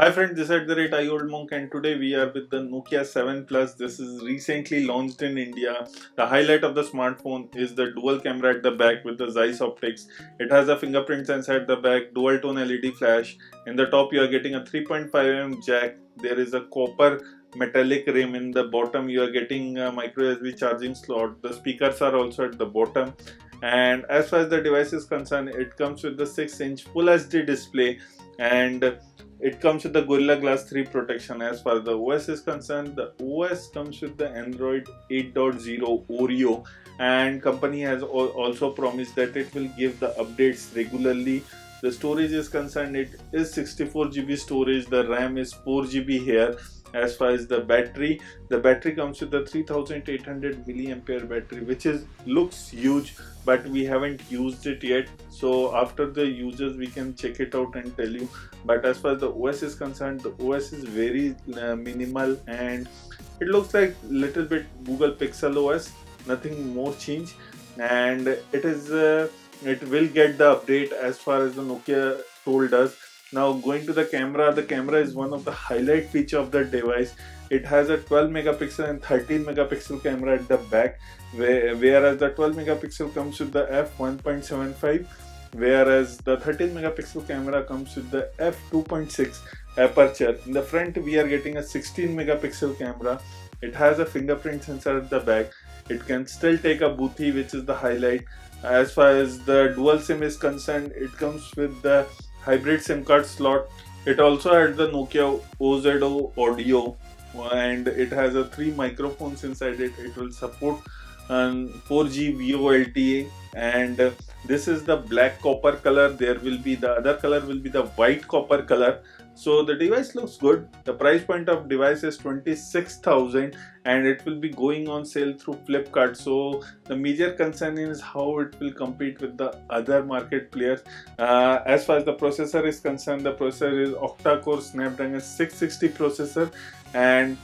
Hi friends, this is I Old Monk, and today we are with the Nokia 7 Plus. This is recently launched in India. The highlight of the smartphone is the dual camera at the back with the Zeiss optics. It has a fingerprint sensor at the back, dual tone LED flash. In the top you are getting a 3.5mm jack. There is a copper metallic rim. In the bottom you are getting a micro USB charging slot. The speakers are also at the bottom. And as far as the device is concerned, it comes with the 6-inch Full HD display, and it comes with the Gorilla Glass 3 protection. As far as the OS is concerned, the OS comes with the Android 8.0 Oreo, and company has also promised that it will give the updates regularly. The storage is concerned, it is 64GB storage, the RAM is 4GB here. As far as the battery comes with the 3800 milliampere battery, which is looks huge, but we haven't used it yet, so after the users we can check it out and tell you. But as far as the OS is concerned, the OS is very minimal, and it looks like little bit Google Pixel OS, nothing more change. And it will get the update as far as the Nokia told us. Now going to the camera is one of the highlight feature of the device. It has a 12 megapixel and 13 megapixel camera at the back, whereas the 12 megapixel comes with the f1.75, whereas the 13 megapixel camera comes with the f2.6 aperture. In the front we are getting a 16 megapixel camera. It has a fingerprint sensor at the back. It can still take a Bluetooth, which is the highlight. As far as the dual SIM is concerned, it comes with the hybrid SIM card slot. It also had the Nokia OZO audio, and it has a 3 microphones inside it. It will support 4G VoLTE, and this is the black copper color. There will be the other color will be the white copper color. So the device looks good. The price point of device is 26,000, and it will be going on sale through Flipkart. So the major concern is how it will compete with the other market players. As far as the processor is concerned, the processor is Octa-core Snapdragon 660 processor, and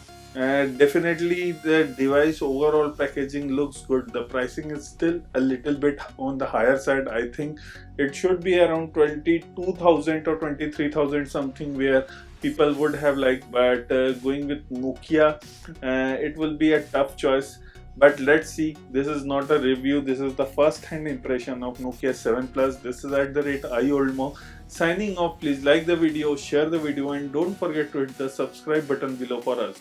definitely the device overall packaging looks good. The pricing is still a little bit on the higher side. I think it should be around 22,000 or 23,000 something, where people would have liked, but going with Nokia, it will be a tough choice. But let's see, this is not a review, this is the first hand impression of Nokia 7 Plus. This is @IOldMo signing off. Please like the video, share the video, and don't forget to hit the subscribe button below for us.